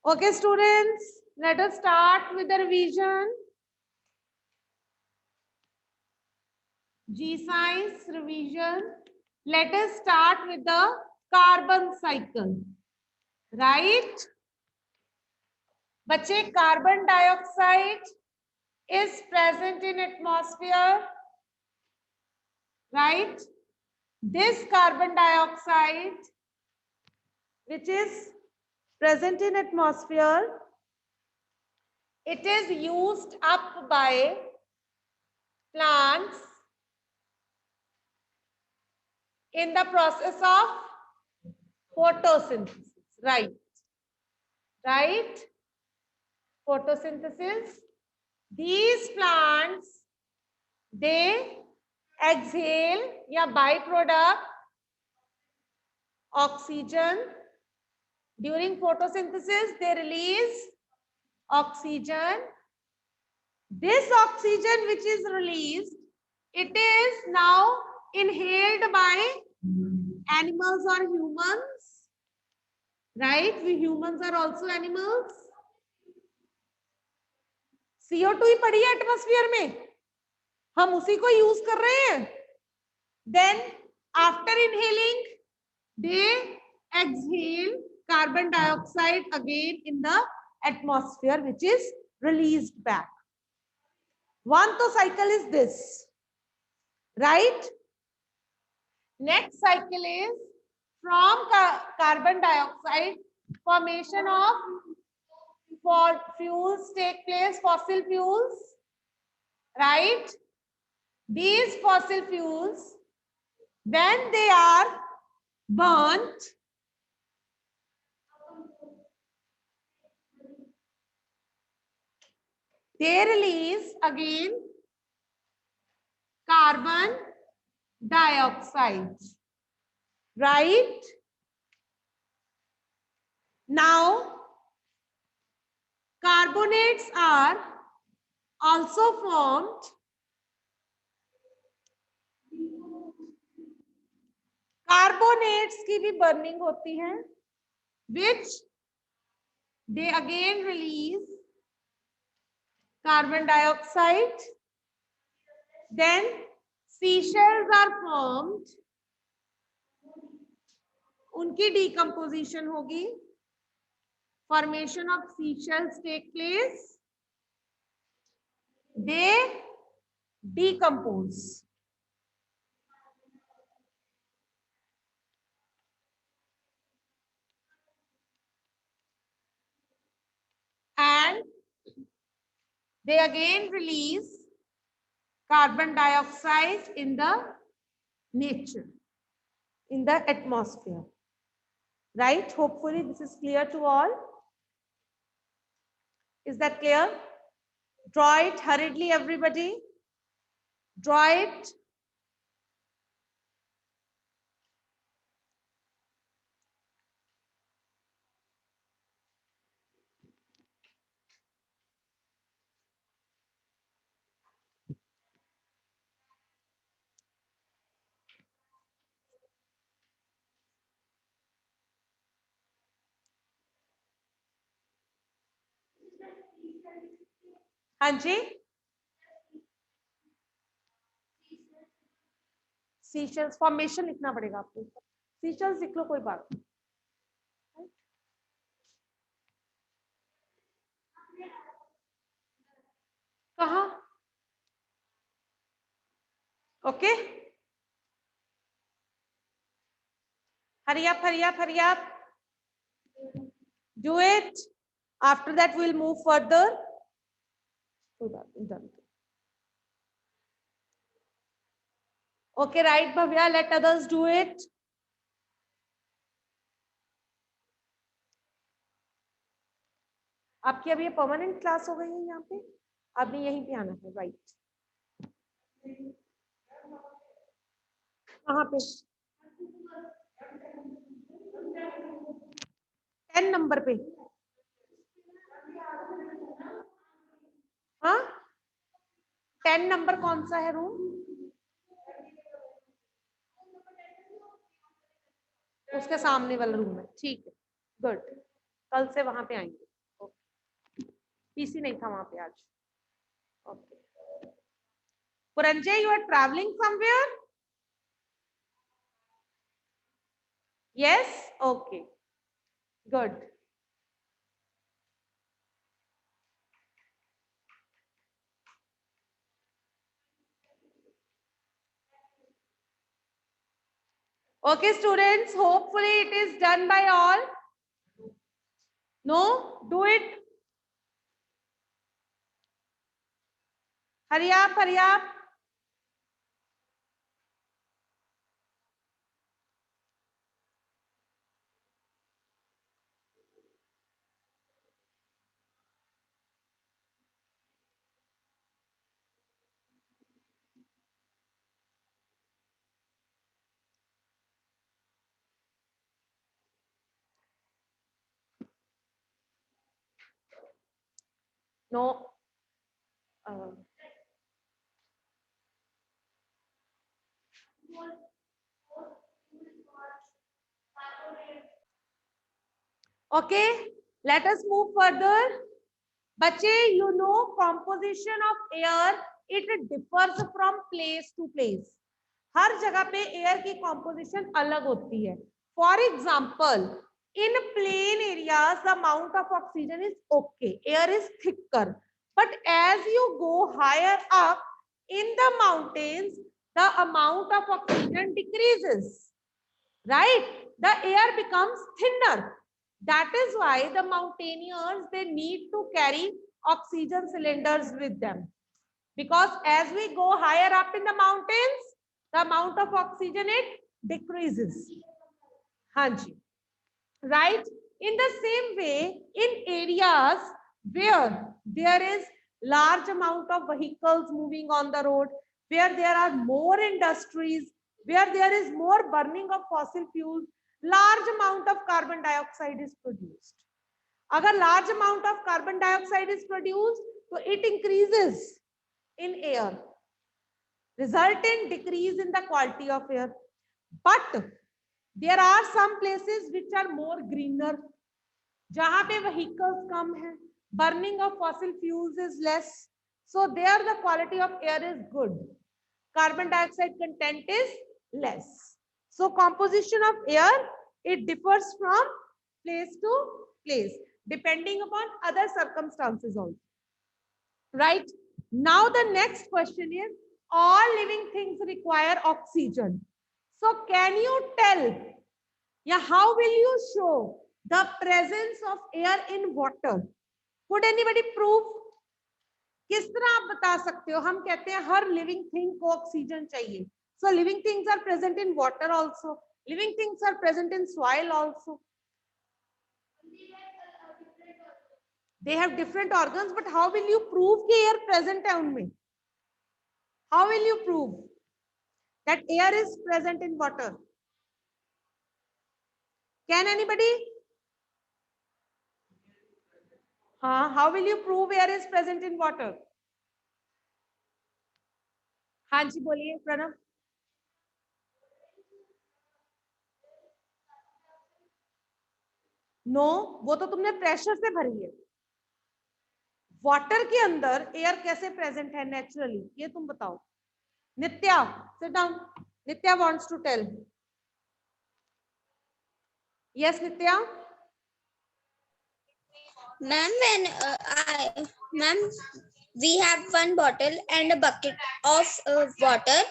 Okay, students, let us start with the revision. G science revision. Let us start with the carbon cycle. Right? बच्चे, carbon dioxide is present in atmosphere. Right? This carbon dioxide, which is present in atmosphere, it is used up by plants in the process of photosynthesis. Right? Right? Photosynthesis. These plants, they exhale या byproduct oxygen. During photosynthesis, they release oxygen. This oxygen which is released, it is now inhaled by animals or humans. Right? We humans are also animals. CO2 ही पड़ी है atmosphere में, हम उसी को use कर रहे हैं. Then after inhaling, they exhale carbon dioxide again in the atmosphere, which is released back. One to cycle is this, right? Next cycle is from carbon dioxide, formation of fuels take place, fossil fuels, right? These fossil fuels, when they are burnt, they release again carbon dioxide, right? Now, carbonates are also formed. Carbonates की भी burning होती है, which they again release carbon dioxide. Then seashells are formed. उनकी decomposition होगी. Formation of seashells take place. They decompose. And they again release carbon dioxide in the nature, in the atmosphere. Right? Hopefully this is clear to all. Is that clear? Draw it hurriedly, everybody. Draw it. हाँ जी, सीशल्स formation लिखना पड़ेगा आपको. सीशल्स लिख लो, कोई बात नहीं. कहाँ? Okay, hurry up, hurry up, hurry up. Do it. After that we'll move further. Done. Okay, right, Bhavya, let others do it. आपकी अभी ये परमानेंट क्लास हो गई है यहाँ पे, अभी यहीं पे आना है. राइट, कहाँ पे? 10 नंबर पे. हाँ, 10 नंबर कौन सा है रूम? उसके सामने वाला रूम है. ठीक है, गुड. कल से वहां पे आएंगे. पीसी नहीं था वहां पे आज. Okay. Puranjay, you are traveling somewhere? Yes? Okay. Good. Okay, students, hopefully it is done by all. No? Do it. Hurry up, hurry up. No. Okay, let us move further. बच्चे, you know composition of air, it differs from place to place. हर जगह पे air की composition अलग होती है. For example, in plain areas, the amount of oxygen is okay. Air is thicker. But as you go higher up in the mountains, the amount of oxygen decreases. Right? The air becomes thinner. That is why the mountaineers, they need to carry oxygen cylinders with them. Because as we go higher up in the mountains, the amount of oxygen it decreases. Hanji. Right? In the same way, in areas where there is large amount of vehicles moving on the road, where there are more industries, where there is more burning of fossil fuels, large amount of carbon dioxide is produced. Agar large amount of carbon dioxide is produced, so it increases in air, result in decrease in the quality of air. But there are some places which are more greener, जहां पे vehicles कम है, burning of fossil fuels is less, so there the quality of air is good, carbon dioxide content is less. So composition of air, it differs from place to place depending upon other circumstances also. Right? Now the next question is, all living things require oxygen. So can you tell, yeah, how will you show the presence of air in water? Could anybody prove? किस तरह आप बता सकते हो? हम कहते हैं हर living thing को ऑक्सीजन चाहिए. So living things are present in water also. Living things are present in soil also. They have different organs, but how will you prove कि air present है उनमें? How will you prove that air is present in water? Can anybody? How will you prove air is present in water? हाँ जी बोलिए Pranav. No, वो तो तुमने pressure से भरी है. वाटर के अंदर एयर कैसे प्रेजेंट है नेचुरली, ये तुम बताओ. Nitya, sit down. Nitya wants to tell. Yes Nitya. Ma'am, we have one bottle and a bucket of water.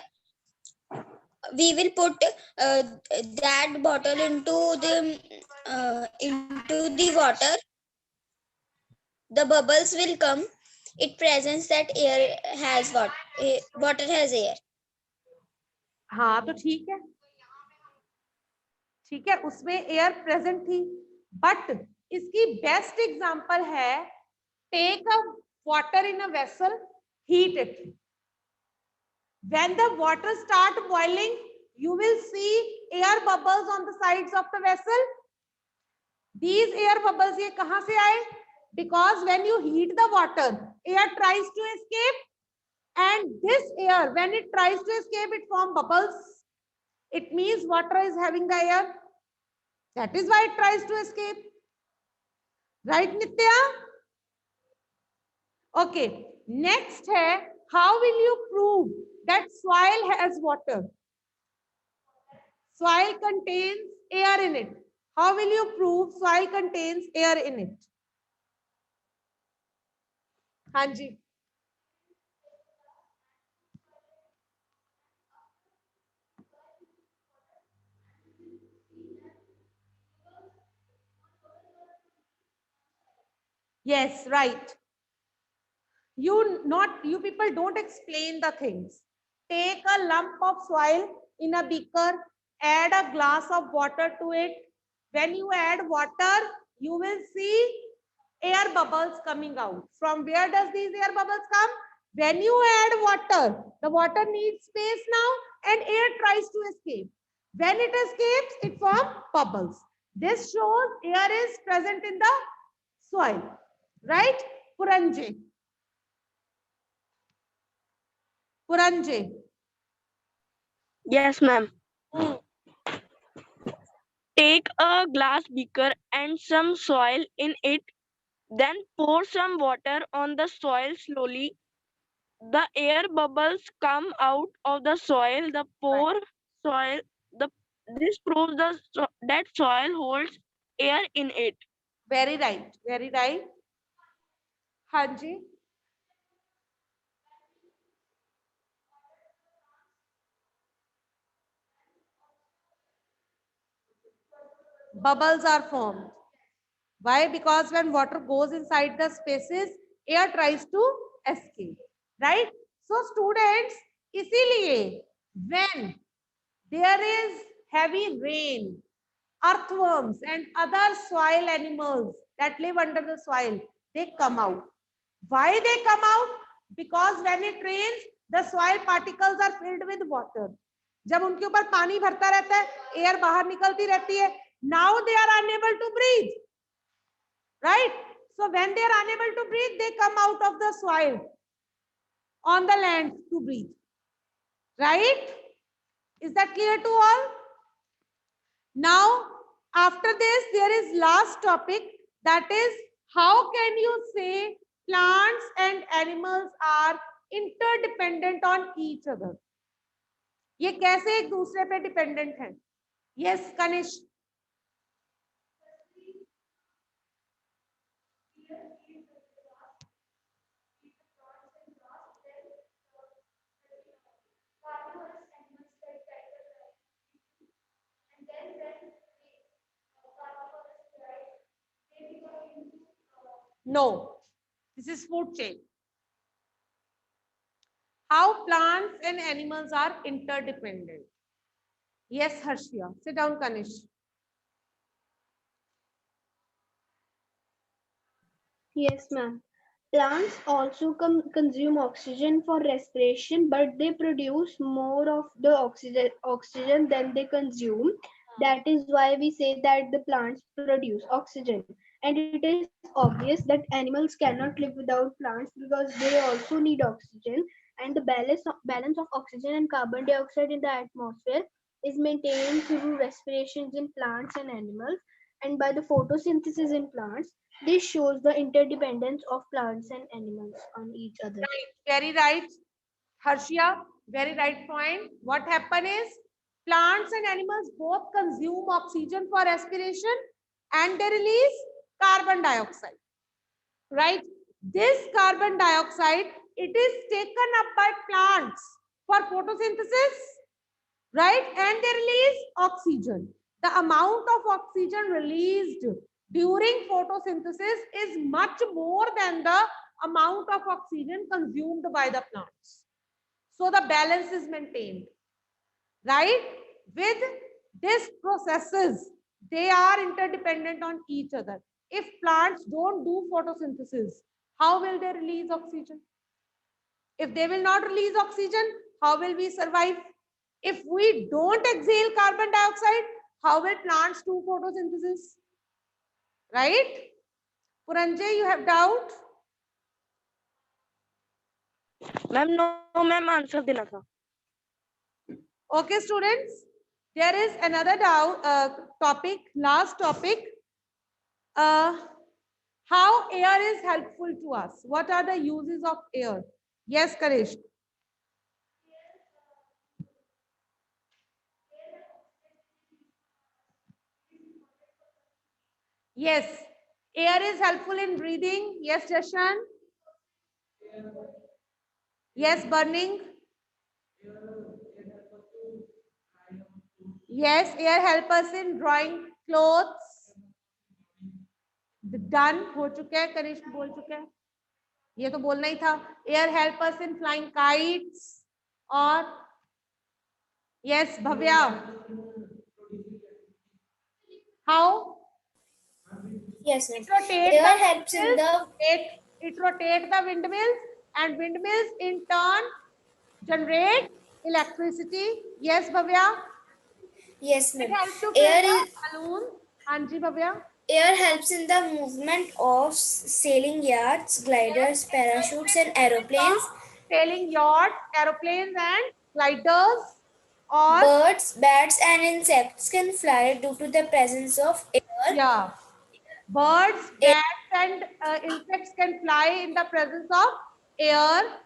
We will put that bottle into the water. The bubbles will come. It presents that air has water has air. हाँ तो ठीक है, ठीक है, उसमें air present थी. But इसकी best example है, take a water in a vessel, heat it. When the water start boiling, you will see air bubbles on the sides of the vessel. These air bubbles ये कहाँ से आए? Because when you heat the water, air tries to escape, and this air, when it tries to escape, it forms bubbles. It means water is having the air. That is why it tries to escape. Right, Nitya? Okay, next है, how will you prove that soil has water? Soil contains air in it. How will you prove soil contains air in it? हाँ जी. Yes, right. You people don't explain the things. Take a lump of soil in a beaker, add a glass of water to it. When you add water, you will see air bubbles coming out. From where does these air bubbles come? When you add water, the water needs space now and air tries to escape. When it escapes, it forms bubbles. This shows air is present in the soil, right? Puranje. Puranje. Yes, ma'am. Take a glass beaker and some soil in it. Then pour some water on the soil slowly. The air bubbles come out of the soil. The pour soil. The This proves that soil holds air in it. Very right. Very right. Hanji. Bubbles are formed. Why? Because when water goes inside the spaces, air tries to escape. Right? So students, इसीलिए when there is heavy rain, earthworms and other soil animals that live under the soil, they come out. Why they come out? Because when it rains, the soil particles are filled with water. जब उनके ऊपर पानी भरता रहता है, air बाहर निकलती रहती है. Now they are unable to breathe. Right? So when they are unable to breathe, they come out of the soil on the land to breathe. Right? Is that clear to all? Now, after this, there is last topic, that is, how can you say plants and animals are interdependent on each other? ये कैसे एक दूसरे पे dependent हैं? Yes, Kanish. No, this is food chain. How plants and animals are interdependent. Yes, Harshia. Sit down, Kanish. Yes, ma'am. Plants also consume oxygen for respiration, but they produce more of the oxygen than they consume. That is why we say that the plants produce oxygen. And it is obvious that animals cannot live without plants because they also need oxygen. And the balance of oxygen and carbon dioxide in the atmosphere is maintained through respirations in plants and animals and by the photosynthesis in plants. This shows the interdependence of plants and animals on each other. Right, very right. Harshia, very right point. What happen is plants and animals both consume oxygen for respiration and they release carbon dioxide. Right? This carbon dioxide, it is taken up by plants for photosynthesis, right? And they release oxygen. The amount of oxygen released during photosynthesis is much more than the amount of oxygen consumed by the plants. So the balance is maintained, right? With these processes, they are interdependent on each other. If plants don't do photosynthesis, how will they release oxygen? If they will not release oxygen, how will we survive? If we don't exhale carbon dioxide, how will plants do photosynthesis? Right? Puranje, you have doubt? Ma'am, no, ma'am, answer देना था. Okay, students. There is another topic, last topic. How air is helpful to us? What are the uses of air? Yes, Karesh. Yes, air is helpful in breathing. Yes, Jashan. Yes, burning. Yes, air help us in drying clothes. Done हो चुका है, करिश्म बोल चुका है, ये तो बोलना ही था. Air help us in flying kites. और yes, Bhavya. How? Yes, It ma'am. rotates Air the helps in the it rotates the windmills, and windmills in turn generate electricity. Yes, Bhavya. yes, It ma'am. helps to fill Air the is balloon. Anji, Bhavya. Air helps in the movement of sailing yachts, gliders, parachutes, and aeroplanes. Sailing yachts, aeroplanes, and gliders. Or Birds, bats, and insects can fly due to the presence of air. yeah, birds, bats, and insects can fly in the presence of air.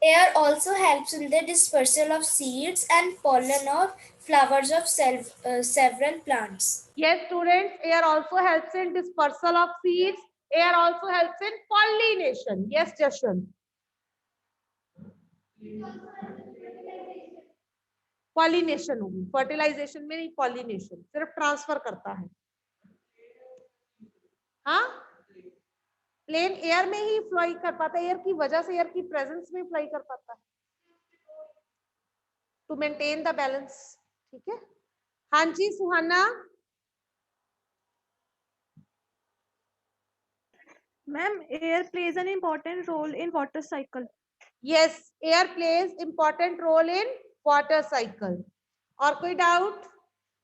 Air also helps in the dispersal of seeds and pollen of flowers of several plants. Yes, students, air also helps in dispersal of seeds. Air also helps in pollination. Yes, Jashan. Pollination होगी, fertilisation में नहीं, pollination सिर्फ transfer करता है. हाँ, plane air में ही fly कर पाता है, एयर की वजह से, एयर की प्रेजेंस में फ्लाई कर पाता है, टू मेंटेन द बैलेंस. ठीक है. हाँ जी, सुहाना. Ma'am, air plays an important role in water cycle. Yes, air plays important role in water cycle. और कोई डाउट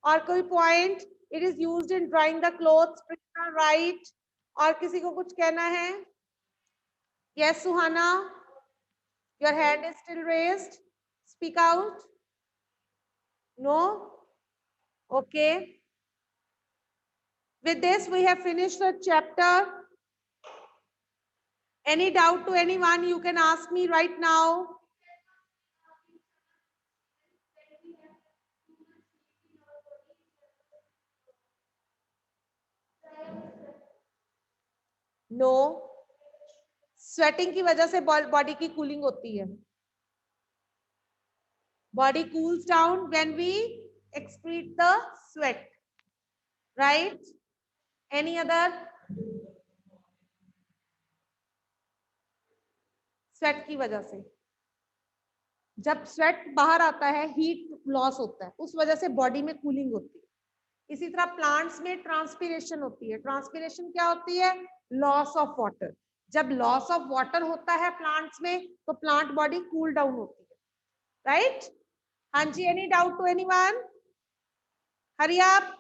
और कोई point? It is used in drying the clothes. Right. और किसी को कुछ कहना है? Yes, Suhana. Your hand is still raised. Speak out. No. Okay. With this, we have finished the chapter. Any doubt to anyone? You can ask me right now. No. Sweating की वजह से body की cooling होती है. Body cools down when we excrete the sweat. Right. Any other? Sweat की वजह से, जब स्वेट बाहर आता है, हीट लॉस होता है, उस वजह से बॉडी में कूलिंग होती है. इसी तरह प्लांट्स में ट्रांसपीरेशन होती है. ट्रांसपीरेशन क्या होती है? Loss of water. जब लॉस ऑफ वाटर होता है प्लांट्स में, तो प्लांट बॉडी कूल डाउन होती है. राइट. हाँ जी, एनी डाउट टू एनीवन? हरी आप.